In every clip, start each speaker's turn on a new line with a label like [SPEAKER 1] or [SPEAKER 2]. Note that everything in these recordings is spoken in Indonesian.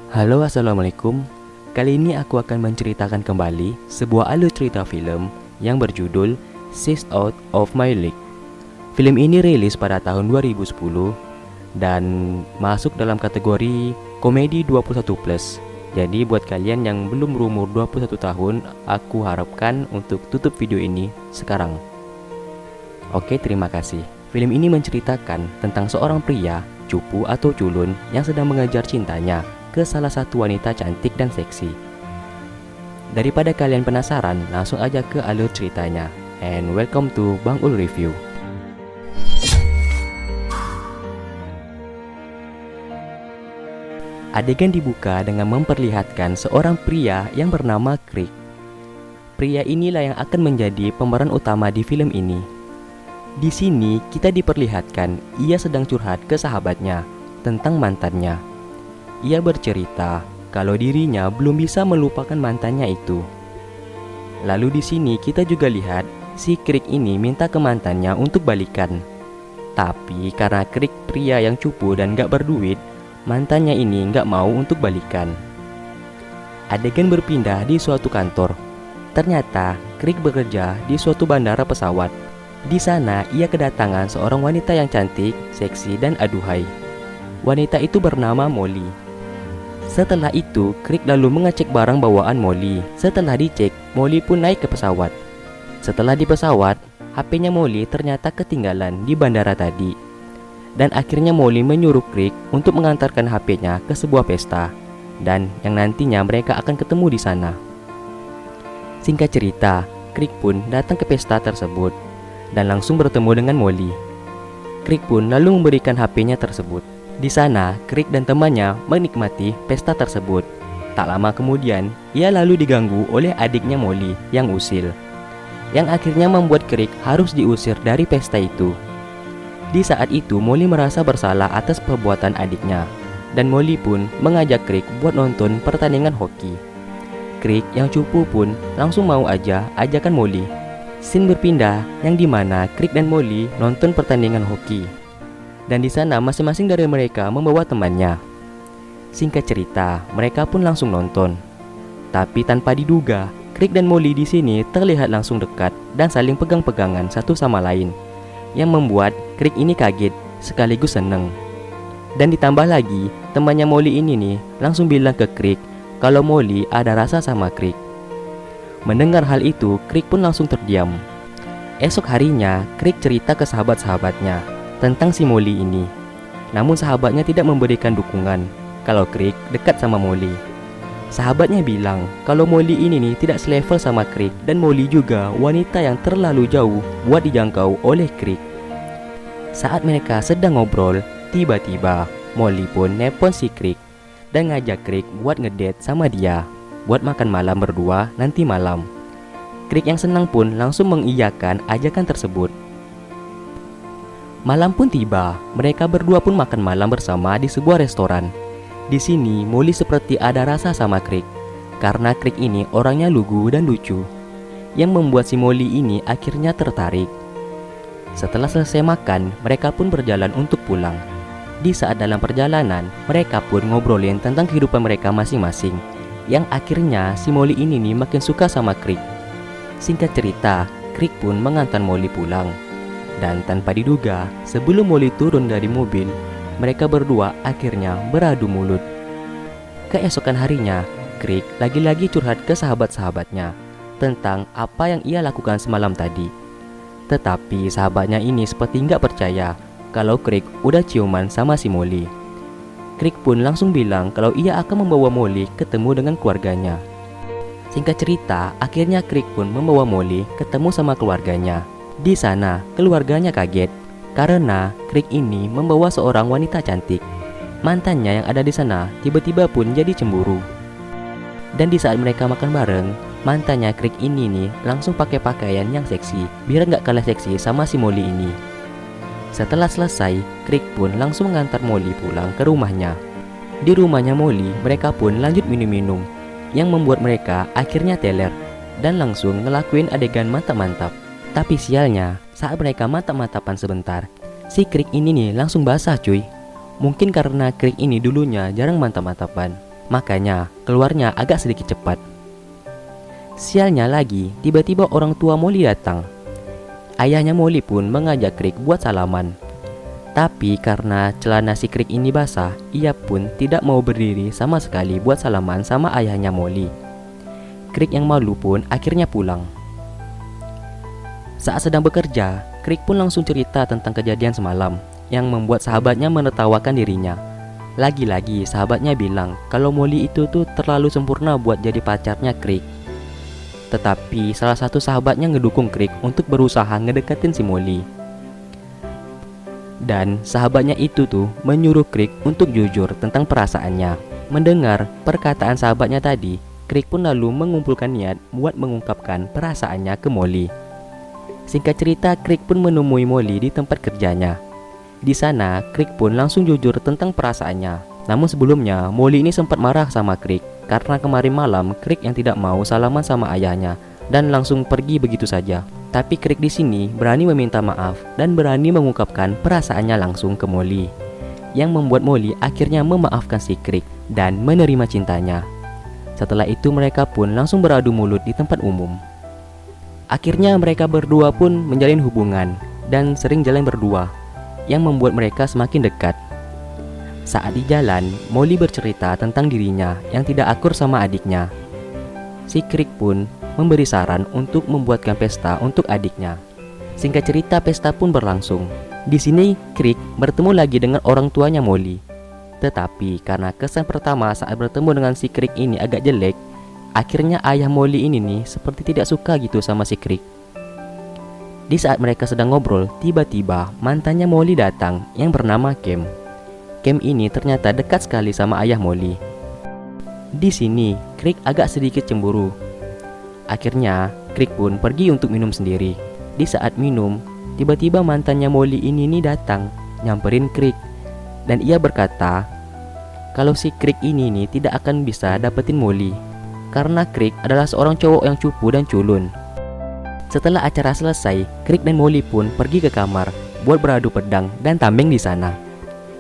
[SPEAKER 1] Halo, assalamualaikum. Kali ini aku akan menceritakan kembali sebuah alur cerita film yang berjudul Six Out of My League. Film ini rilis pada tahun 2010 dan masuk dalam kategori komedi 21+. Jadi buat kalian yang belum berumur 21 tahun, aku harapkan untuk tutup video ini sekarang. Oke, terima kasih. Film ini menceritakan tentang seorang pria, cupu atau culun yang sedang mengejar cintanya ke salah satu wanita cantik dan seksi. Daripada kalian penasaran, langsung aja ke alur ceritanya. And welcome to Bang Ul Review. Adegan dibuka dengan memperlihatkan seorang pria yang bernama Crick. Pria inilah yang akan menjadi pemeran utama di film ini. Di sini kita diperlihatkan ia sedang curhat ke sahabatnya tentang mantannya. Ia bercerita kalau dirinya belum bisa melupakan mantannya itu. Lalu di sini kita juga lihat si Crick ini minta ke mantannya untuk balikan. Tapi karena Crick pria yang cupu dan gak berduit, mantannya ini gak mau untuk balikan. Adegan berpindah di suatu kantor. Ternyata Crick bekerja di suatu bandara pesawat. Di sana ia kedatangan seorang wanita yang cantik, seksi, dan aduhai. Wanita itu bernama Molly. Setelah itu, Crick lalu mengecek barang bawaan Molly. Setelah dicek, Molly pun naik ke pesawat. Setelah di pesawat, HP-nya Molly ternyata ketinggalan di bandara tadi. Dan akhirnya Molly menyuruh Crick untuk mengantarkan HP-nya ke sebuah pesta. Dan yang nantinya mereka akan ketemu di sana. Singkat cerita, Crick pun datang ke pesta tersebut dan langsung bertemu dengan Molly. Crick pun lalu memberikan HP-nya tersebut. Di sana, Crick dan temannya menikmati pesta tersebut. Tak lama kemudian, ia lalu diganggu oleh adiknya Molly yang usil, yang akhirnya membuat Crick harus diusir dari pesta itu. Di saat itu, Molly merasa bersalah atas perbuatan adiknya, dan Molly pun mengajak Crick buat nonton pertandingan hoki. Crick yang cupu pun langsung mau aja ajakan Molly. Scene berpindah yang dimana Crick dan Molly nonton pertandingan hoki. Dan di sana masing-masing dari mereka membawa temannya. Singkat cerita, mereka pun langsung nonton. Tapi tanpa diduga, Crick dan Molly di sini terlihat langsung dekat dan saling pegang-pegangan satu sama lain, yang membuat Crick ini kaget sekaligus seneng. Dan ditambah lagi, temannya Molly ini nih langsung bilang ke Crick kalau Molly ada rasa sama Crick. Mendengar hal itu, Crick pun langsung terdiam. Esok harinya, Crick cerita ke sahabat-sahabatnya tentang si Molly ini. Namun sahabatnya tidak memberikan dukungan kalau Crick dekat sama Molly. Sahabatnya bilang kalau Molly ini nih tidak selevel sama Crick, dan Molly juga wanita yang terlalu jauh buat dijangkau oleh Crick. Saat mereka sedang ngobrol, tiba-tiba Molly pun nepon si Crick dan ngajak Crick buat ngedate sama dia, buat makan malam berdua nanti malam. Crick yang senang pun langsung mengiyakan ajakan tersebut. Malam pun tiba, mereka berdua pun makan malam bersama di sebuah restoran. Di sini Molly seperti ada rasa sama Crick, karena Crick ini orangnya lugu dan lucu, yang membuat si Molly ini akhirnya tertarik. Setelah selesai makan, mereka pun berjalan untuk pulang. Di saat dalam perjalanan, mereka pun ngobrolin tentang kehidupan mereka masing-masing, yang akhirnya si Molly ini nih makin suka sama Crick. Singkat cerita, Crick pun mengantar Molly pulang. Dan tanpa diduga, sebelum Molly turun dari mobil, mereka berdua akhirnya beradu mulut. Keesokan harinya, Crick lagi-lagi curhat ke sahabat-sahabatnya tentang apa yang ia lakukan semalam tadi. Tetapi sahabatnya ini seperti nggak percaya kalau Crick udah ciuman sama si Molly. Crick pun langsung bilang kalau ia akan membawa Molly ketemu dengan keluarganya. Singkat cerita, akhirnya Crick pun membawa Molly ketemu sama keluarganya. Di sana, keluarganya kaget karena Crick ini membawa seorang wanita cantik. Mantannya yang ada di sana tiba-tiba pun jadi cemburu. Dan di saat mereka makan bareng, mantannya Crick ini nih langsung pakai pakaian yang seksi biar nggak kalah seksi sama si Molly ini. Setelah selesai, Crick pun langsung mengantar Molly pulang ke rumahnya. Di rumahnya Molly, mereka pun lanjut minum-minum, yang membuat mereka akhirnya teler dan langsung ngelakuin adegan mantap-mantap. Tapi sialnya, saat mereka mantap-mantapan sebentar, si Crick ini nih langsung basah cuy. Mungkin karena Crick ini dulunya jarang mantap-mantapan. makanya keluarnya agak sedikit cepat. Sialnya lagi, tiba-tiba orang tua Molly datang. Ayahnya Molly pun mengajak Crick buat salaman. Tapi karena celana si Crick ini basah, ia pun tidak mau berdiri sama sekali buat salaman sama ayahnya Molly. Crick yang malu pun akhirnya pulang. Saat sedang bekerja, Crick pun langsung cerita tentang kejadian semalam yang membuat sahabatnya menertawakan dirinya. Lagi-lagi sahabatnya bilang kalau Molly itu tuh terlalu sempurna buat jadi pacarnya Crick. Tetapi salah satu sahabatnya ngedukung Crick untuk berusaha ngedeketin si Molly. Dan sahabatnya itu tuh menyuruh Crick untuk jujur tentang perasaannya. Mendengar perkataan sahabatnya tadi, Crick pun lalu mengumpulkan niat buat mengungkapkan perasaannya ke Molly. Singkat cerita, Crick pun menemui Molly di tempat kerjanya. Di sana, Crick pun langsung jujur tentang perasaannya. Namun sebelumnya, Molly ini sempat marah sama Crick karena kemarin malam Crick yang tidak mau salaman sama ayahnya dan langsung pergi begitu saja. Tapi Crick di sini berani meminta maaf dan berani mengungkapkan perasaannya langsung ke Molly, yang membuat Molly akhirnya memaafkan si Crick dan menerima cintanya. Setelah itu mereka pun langsung beradu mulut di tempat umum. Akhirnya mereka berdua pun menjalin hubungan dan sering jalan berdua, yang membuat mereka semakin dekat. Saat di jalan, Molly bercerita tentang dirinya yang tidak akur sama adiknya. Si Crick pun memberi saran untuk membuatkan pesta untuk adiknya. Singkat cerita, pesta pun berlangsung. Di sini Crick bertemu lagi dengan orang tuanya Molly. Tetapi karena kesan pertama saat bertemu dengan si Crick ini agak jelek, akhirnya ayah Molly ini nih seperti tidak suka gitu sama si Crick. Di saat mereka sedang ngobrol, tiba-tiba mantannya Molly datang yang bernama Cam. Cam ini ternyata dekat sekali sama ayah Molly. Di sini Crick agak sedikit cemburu. Akhirnya Crick pun pergi untuk minum sendiri. Di saat minum, tiba-tiba mantannya Molly ini nih datang, nyamperin Crick. Dan ia berkata kalau si Crick ini nih tidak akan bisa dapetin Molly karena Crick adalah seorang cowok yang cupu dan culun. Setelah acara selesai, Crick dan Molly pun pergi ke kamar buat beradu pedang dan tameng di sana.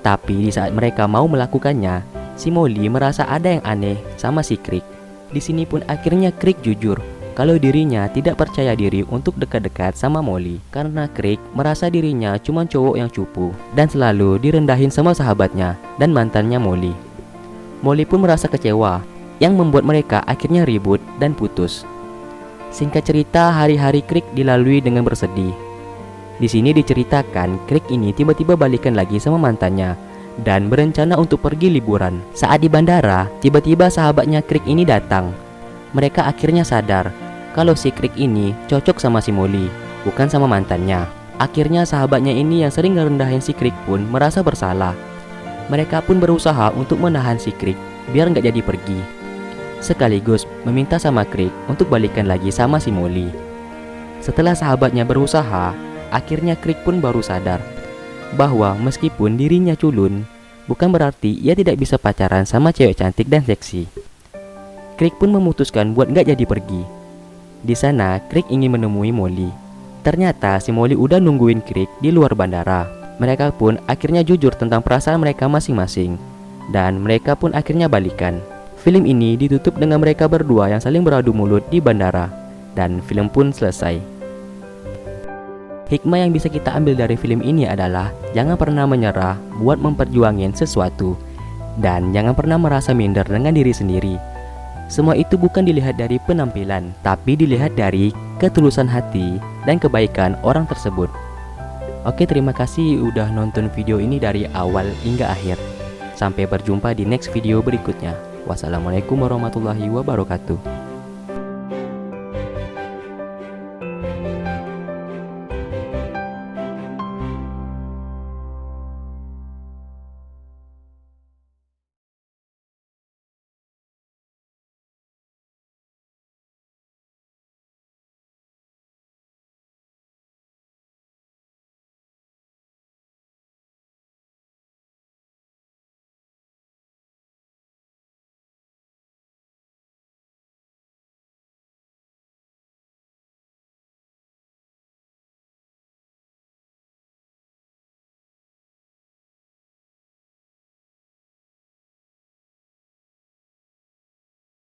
[SPEAKER 1] Tapi di saat mereka mau melakukannya, si Molly merasa ada yang aneh sama si Crick. Di sini pun akhirnya Crick jujur kalau dirinya tidak percaya diri untuk dekat-dekat sama Molly karena Crick merasa dirinya cuma cowok yang cupu dan selalu direndahin sama sahabatnya dan mantannya Molly. Molly pun merasa kecewa, yang membuat mereka akhirnya ribut dan putus. Singkat cerita, hari-hari Crick dilalui dengan bersedih. Di sini diceritakan Crick ini tiba-tiba balikan lagi sama mantannya dan berencana untuk pergi liburan. Saat di bandara, tiba-tiba sahabatnya Crick ini datang. Mereka akhirnya sadar kalau si Crick ini cocok sama si Molly, bukan sama mantannya. Akhirnya sahabatnya ini yang sering ngerendahin si Crick pun merasa bersalah. Mereka pun berusaha untuk menahan si Crick biar nggak jadi pergi, sekaligus meminta sama Crick untuk balikan lagi sama si Molly. Setelah sahabatnya berusaha, akhirnya Crick pun baru sadar bahwa meskipun dirinya culun, bukan berarti ia tidak bisa pacaran sama cewek cantik dan seksi. Crick pun memutuskan buat nggak jadi pergi. Di sana, Crick ingin menemui Molly. Ternyata si Molly udah nungguin Crick di luar bandara. Mereka pun akhirnya jujur tentang perasaan mereka masing-masing, dan mereka pun akhirnya balikan. Film ini ditutup dengan mereka berdua yang saling beradu mulut di bandara, dan film pun selesai. Hikmah yang bisa kita ambil dari film ini adalah jangan pernah menyerah buat memperjuangin sesuatu, dan jangan pernah merasa minder dengan diri sendiri. Semua itu bukan dilihat dari penampilan, tapi dilihat dari ketulusan hati dan kebaikan orang tersebut. Oke, terima kasih udah nonton video ini dari awal hingga akhir. Sampai berjumpa di next video berikutnya. Wassalamualaikum warahmatullahi wabarakatuh.